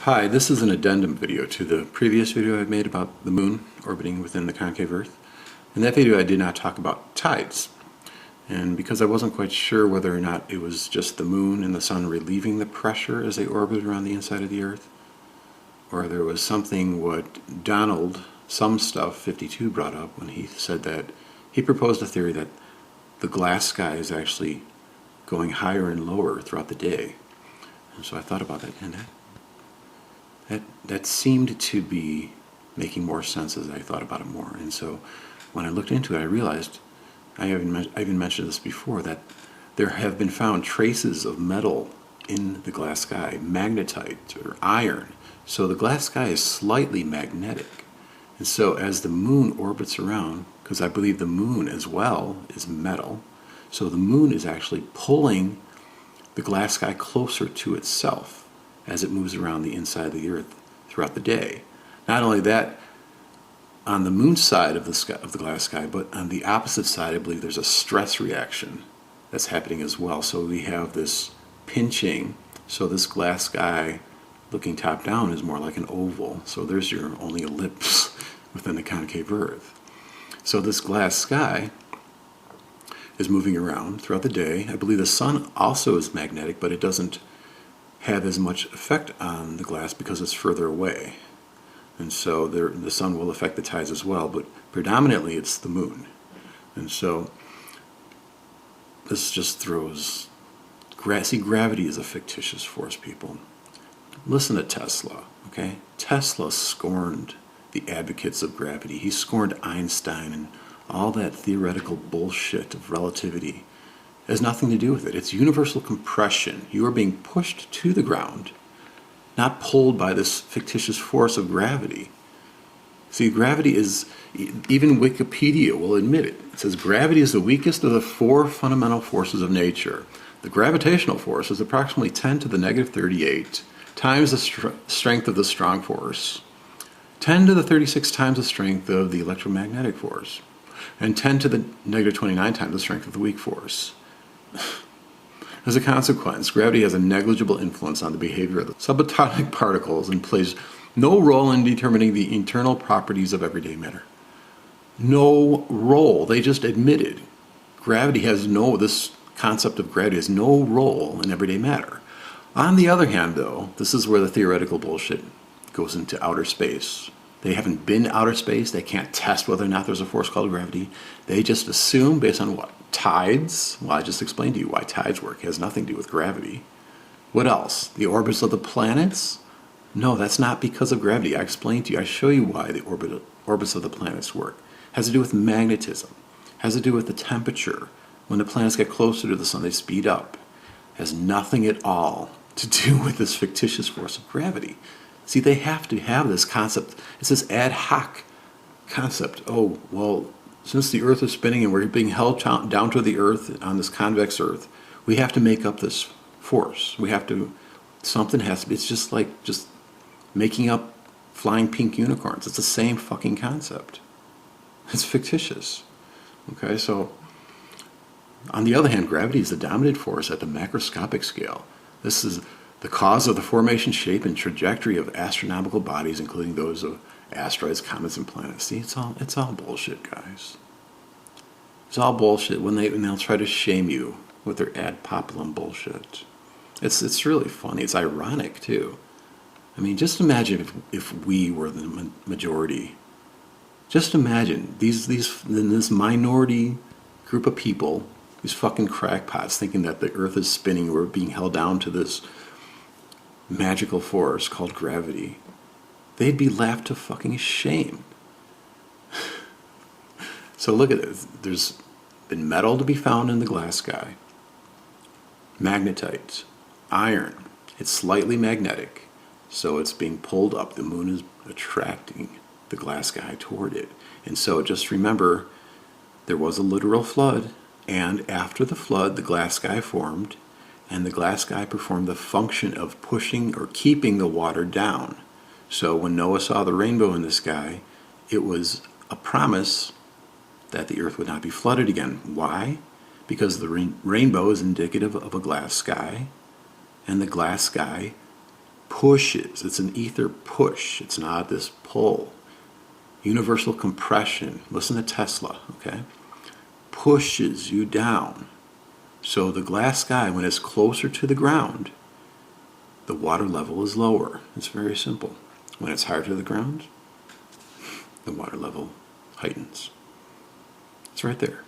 Hi, this is an addendum video to the previous video I made about the moon orbiting within the concave Earth. In that video I did not talk about tides, and because I wasn't quite sure whether or not it was just the moon and the sun relieving the pressure as they orbited around the inside of the Earth, or there was something what Donald Stuff 52 brought up when he said that he proposed a theory that the glass sky is actually going higher and lower throughout the day. And so I thought about that, and that seemed to be making more sense as I thought about it more. And so when I looked into it, I realized, I even mentioned this before, that there have been found traces of metal in the glass sky, magnetite or iron. So the glass sky is slightly magnetic. And so as the moon orbits around, because I believe the moon as well is metal, so the moon is actually pulling the glass sky closer to itself as it moves around the inside of the Earth throughout the day. Not only that, on the moon side of the glass sky, but on the opposite side, I believe there's a stress reaction that's happening as well. So we have this pinching. So this glass sky looking top down is more like an oval. So there's your only ellipse within the concave Earth. So this glass sky is moving around throughout the day. I believe the sun also is magnetic, but it doesn't have as much effect on the glass because it's further away. And so the sun will affect the tides as well, but predominantly it's the moon. And so this just throws... See, gravity is a fictitious force, people. Listen to Tesla, okay? Tesla scorned the advocates of gravity. He scorned Einstein and all that theoretical bullshit of relativity. It has nothing to do with it. It's universal compression. You are being pushed to the ground, not pulled by this fictitious force of gravity. See, gravity is, even Wikipedia will admit it. It says gravity is the weakest of the four fundamental forces of nature. The gravitational force is approximately 10 to the negative 38 times the strength of the strong force, 10 to the 36 times the strength of the electromagnetic force, and 10 to the negative 29 times the strength of the weak force. As a consequence, gravity has a negligible influence on the behavior of the subatomic particles and plays no role in determining the internal properties of everyday matter. No role. They just admitted gravity has no, this concept of gravity has no role in everyday matter. On the other hand, though, this is where the theoretical bullshit goes into outer space. They haven't been to outer space. They can't test whether or not there's a force called gravity. They just assume based on what? Tides? Well, I just explained to you why tides work. It has nothing to do with gravity. What else? The orbits of the planets? No, that's not because of gravity. I explained to you. I show you why the orbits of the planets work. It has to do with magnetism. It has to do with the temperature. When the planets get closer to the sun, they speed up. It has nothing at all to do with this fictitious force of gravity. See, they have to have this concept. It's this ad hoc concept. Oh, well, since the Earth is spinning and we're being held down to the Earth on this convex Earth, we have to make up this force. We have to, something has to be, it's just like just making up flying pink unicorns. It's the same fucking concept. It's fictitious. Okay, so on the other hand, gravity is the dominant force at the macroscopic scale. This is the cause of the formation, shape, and trajectory of astronomical bodies, including those of asteroids, comets, and planets. See, it's all bullshit, guys. It's all bullshit when they'll try to shame you with their ad populum bullshit. It's really funny. It's ironic too. I mean, just imagine if we were the majority. Just imagine this minority group of people, these fucking crackpots, thinking that the Earth is spinning. We're being held down to this magical force called gravity. They'd be laughed to fucking shame. So look at this. There's been metal to be found in the glass sky. Magnetite, iron. It's slightly magnetic, so it's being pulled up. The moon is attracting the glass sky toward it. And so just remember, there was a literal flood, and after the flood, the glass sky formed, and the glass sky performed the function of pushing or keeping the water down. So when Noah saw the rainbow in the sky, it was a promise that the Earth would not be flooded again. Why? Because the rainbow is indicative of a glass sky, and the glass sky pushes. It's an ether push. It's not this pull. Universal compression. Listen to Tesla, okay? Pushes you down. So the glass sky, when it's closer to the ground, the water level is lower. It's very simple. When it's higher to the ground, the water level heightens. It's right there.